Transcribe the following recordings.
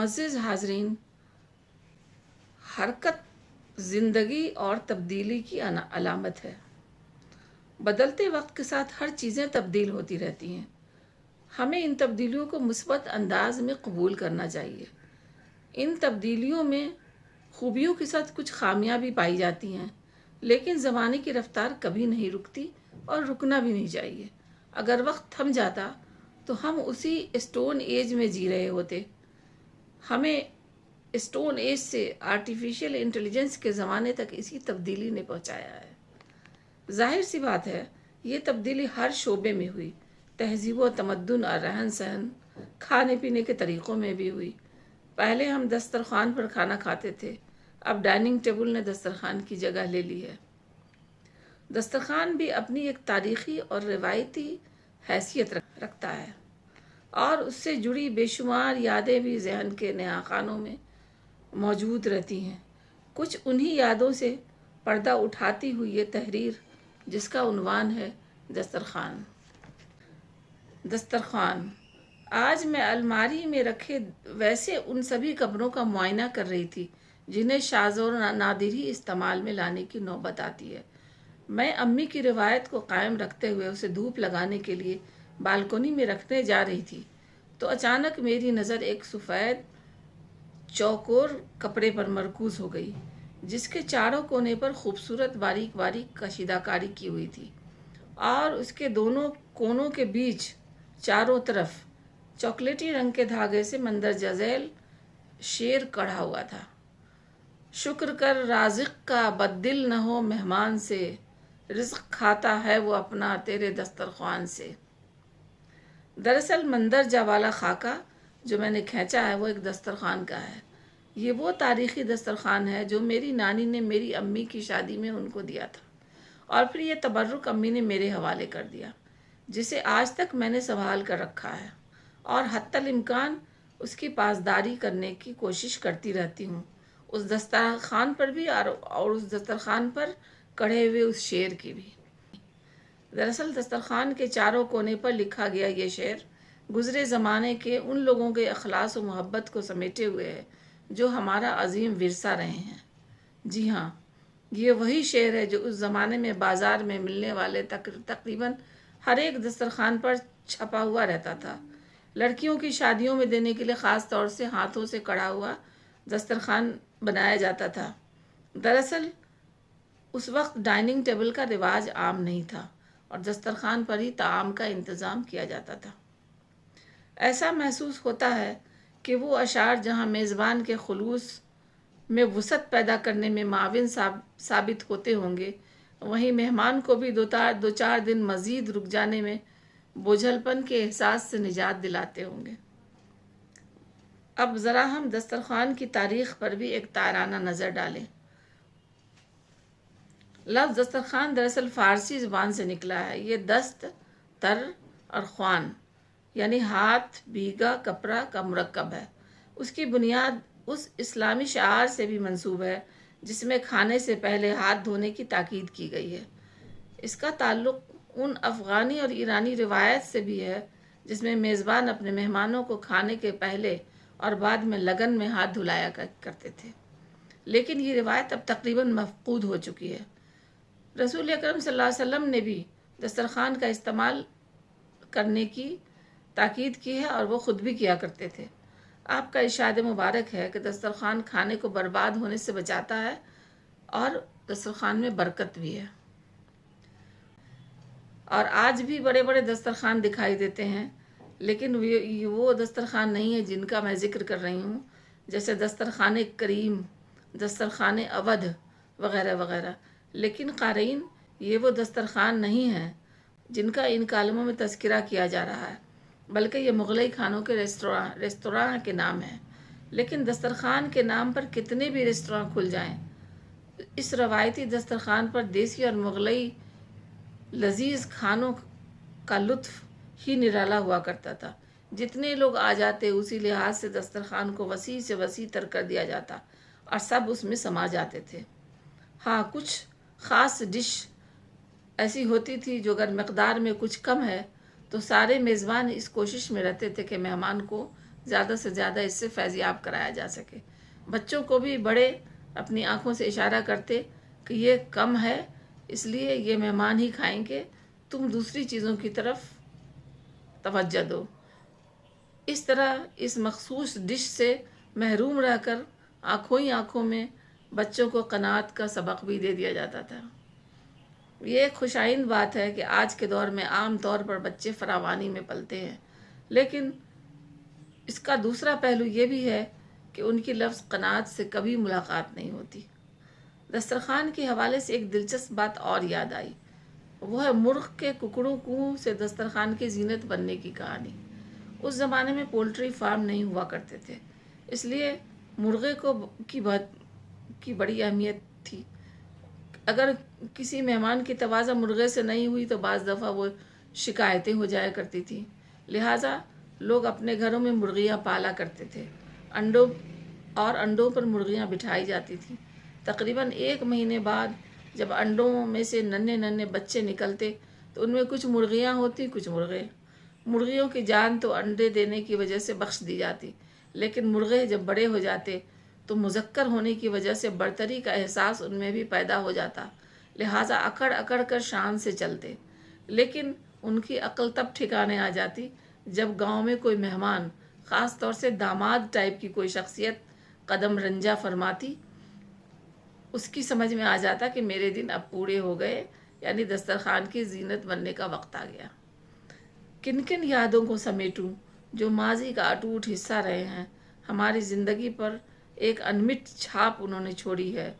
मुअज़्ज़िज़ हाज़रीन, हरकत ज़िंदगी और तब्दीली की अलामत है। बदलते वक्त के साथ हर चीज़ें तब्दील होती रहती हैं। हमें इन तब्दीलियों को मुस्बत अंदाज में कबूल करना चाहिए। इन तब्दीलियों में खूबियों के साथ कुछ खामियां भी पाई जाती हैं, लेकिन ज़माने की रफ्तार कभी नहीं रुकती और रुकना भी नहीं चाहिए। अगर वक्त थम जाता तो हम उसी स्टोन एज में जी रहे होते। हमें स्टोन एज से आर्टिफिशियल इंटेलिजेंस के ज़माने तक इसी तब्दीली ने पहुंचाया है। जाहिर सी बात है, ये तब्दीली हर शोबे में हुई। तहजीब व तमद्दुन और रहन सहन, खाने पीने के तरीक़ों में भी हुई। पहले हम दस्तरखान पर खाना खाते थे, अब डाइनिंग टेबल ने दस्तरखान की जगह ले ली है। दस्तरखान भी अपनी एक तारीख़ी और रिवायती हैसियत रखता है और उससे जुड़ी बेशुमार यादें भी जहन के नहाखानों में मौजूद रहती हैं। कुछ उन्हीं यादों से पर्दा उठाती हुई ये तहरीर, जिसका उन्वान है दस्तरखान। दस्तरखान। आज मैं अलमारी में रखे वैसे उन सभी कपड़ों का मुआयना कर रही थी जिन्हें शाज़ और नादिर ही इस्तेमाल में लाने की नौबत आती है। मैं अम्मी की रिवायत को कायम रखते हुए उसे धूप लगाने के लिए बालकोनी में रखने जा रही थी तो अचानक मेरी नज़र एक सफ़ेद चौकोर कपड़े पर मरकूज़ हो गई, जिसके चारों कोने पर खूबसूरत बारीक बारीक कशीदाकारी की हुई थी और उसके दोनों कोनों के बीच चारों तरफ चॉकलेटी रंग के धागे से मंदरजा झैल शेर कढ़ा हुआ था। शुक्र कर राज़िक का, बद्दिल न हो मेहमान से, रिज़्क़ खाता है वो अपना तेरे दस्तरख्वान से। दरअसल मंदरजा वाला खाका जो मैंने खींचा है वो एक दस्तरखान का है। ये वो तारीख़ी दस्तरखान है जो मेरी नानी ने मेरी अम्मी की शादी में उनको दिया था और फिर ये तबर्रुक अम्मी ने मेरे हवाले कर दिया, जिसे आज तक मैंने संभाल कर रखा है और हत्तल इम्कान उसकी पासदारी करने की कोशिश करती रहती हूँ। उस दस्तरखान पर भी और उस दस्तरखान पर कढ़े हुए उस शेर की भी। दरअसल दस्तरखान के चारों कोने पर लिखा गया ये शेर गुज़रे ज़माने के उन लोगों के अखलास और मोहब्बत को समेटे हुए है जो हमारा अजीम विरसा रहे हैं। जी हाँ, ये वही शेर है जो उस ज़माने में बाज़ार में मिलने वाले तकरीबन हर एक दस्तरखान पर छपा हुआ रहता था। लड़कियों की शादियों में देने के लिए ख़ास तौर से हाथों से कढ़ा हुआ दस्तरखान बनाया जाता था। दरअसल उस वक्त डाइनिंग टेबल का रिवाज आम नहीं था और दस्तरखान पर ही ताम का इंतज़ाम किया जाता था। ऐसा महसूस होता है कि वो अशार जहाँ मेज़बान के खुलूस में वसअत पैदा करने में माविन साबित होते होंगे, वहीं मेहमान को भी दो चार दिन मज़ीद रुक जाने में बोझलपन के एहसास से निजात दिलाते होंगे। अब ज़रा हम दस्तरखान की तारीख़ पर भी एक ताराना नज़र डालें। लफ्ज़ दस्तरखान दरअसल फ़ारसी ज़बान से निकला है। ये दस्त, तर और ख्वान यानी हाथ, भीगा कपड़ा का मुरक्कब है। उसकी बुनियाद उस इस्लामी शार से भी मंसूब है जिसमें खाने से पहले हाथ धोने की ताकीद की गई है। इसका ताल्लुक़ उन अफ़गानी और ईरानी रिवायत से भी है जिसमें मेज़बान अपने मेहमानों को खाने के पहले और बाद में लगन में हाथ धुलाया करते थे, लेकिन ये रिवायत अब तकरीबन मफ़क़ूद हो चुकी है। रसूल अकरम सल्लल्लाहु अलैहि वसल्लम ने भी दस्तरखान का इस्तेमाल करने की ताकीद की है और वो ख़ुद भी किया करते थे। आपका इरशाद मुबारक है कि दस्तरखान खाने को बर्बाद होने से बचाता है और दस्तरखान में बरकत भी है। और आज भी बड़े बड़े दस्तरखान दिखाई देते हैं, लेकिन वो दस्तरखान नहीं है जिनका मैं ज़िक्र कर रही हूँ, जैसे दस्तरखान करीम, दस्तरखान अवध वग़ैरह वग़ैरह। लेकिन क़ारीन, ये वो दस्तरखान नहीं है जिनका इन कालमों में तज़किरा किया जा रहा है, बल्कि ये मुग़लई खानों के रेस्तरां के नाम हैं। लेकिन दस्तरखान के नाम पर कितने भी रेस्तरां खुल जाएं, इस रवायती दस्तरखान पर देसी और मुग़लई लजीज़ खानों का लुत्फ़ ही निराला हुआ करता था। जितने लोग आ जाते उसी लिहाज से दस्तरखान को वसी से वसी तर कर दिया जाता और सब उसमें समा जाते थे। हाँ, कुछ ख़ास डिश ऐसी होती थी जो अगर मकदार में कुछ कम है तो सारे मेज़बान इस कोशिश में रहते थे कि मेहमान को زیادہ سے زیادہ اس سے فیضیاب کرایا جا سکے۔ بچوں کو بھی بڑے اپنی آنکھوں سے اشارہ کرتے کہ یہ کم ہے، اس لیے یہ مہمان ہی کھائیں گے، تم دوسری چیزوں کی طرف توجہ دو۔ اس طرح اس مخصوص ڈش سے محروم رہ کر آنکھوں ہی آنکھوں میں بچوں کو قناعت کا سبق بھی دے دیا جاتا تھا۔ یہ ایک خوشائند بات ہے کہ آج کے دور میں عام طور پر بچے فراوانی میں پلتے ہیں، لیکن اس کا دوسرا پہلو یہ بھی ہے کہ ان کی لفظ قناعت سے کبھی ملاقات نہیں ہوتی۔ دسترخوان کے حوالے سے ایک دلچسپ بات اور یاد آئی، وہ ہے مرغ کے ککڑوں کو سے دسترخوان کی زینت بننے کی کہانی۔ اس زمانے میں پولٹری فارم نہیں ہوا کرتے تھے، اس لیے مرغے کی بڑی اہمیت تھی۔ اگر کسی مہمان کی توازن مرغے سے نہیں ہوئی تو بعض دفعہ وہ شکایتیں ہو جایا کرتی تھیں، لہٰذا لوگ اپنے گھروں میں مرغیاں پالا کرتے تھے۔ انڈوں پر مرغیاں بٹھائی جاتی تھیں۔ تقریباً 1 مہینے بعد جب انڈوں میں سے ننھے بچے نکلتے تو ان میں کچھ مرغیاں ہوتی، کچھ مرغے۔ مرغیوں کی جان تو انڈے دینے کی وجہ سے بخش دی جاتی، لیکن مرغے جب بڑے ہو جاتے تو مذکر ہونے کی وجہ سے برتری کا احساس ان میں بھی پیدا ہو جاتا، لہٰذا اکڑ اکڑ کر شان سے چلتے۔ لیکن ان کی عقل تب ٹھکانے آ جاتی جب گاؤں میں کوئی مہمان، خاص طور سے داماد ٹائپ کی کوئی شخصیت قدم رنجہ فرماتی، اس کی سمجھ میں آ جاتا کہ میرے دن اب پورے ہو گئے، یعنی دسترخوان کی زینت بننے کا وقت آ گیا۔ کن کن یادوں کو سمیٹوں جو ماضی کا اٹوٹ حصہ رہے ہیں، ہماری زندگی پر ایک انمٹ چھاپ انہوں نے چھوڑی ہے۔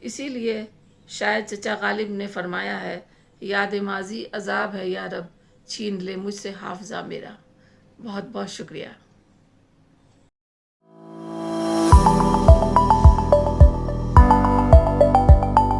اسی لیے شاید چچا غالب نے فرمایا ہے، یاد ماضی عذاب ہے یا رب، چھین لے مجھ سے حافظہ میرا۔ بہت بہت شکریہ۔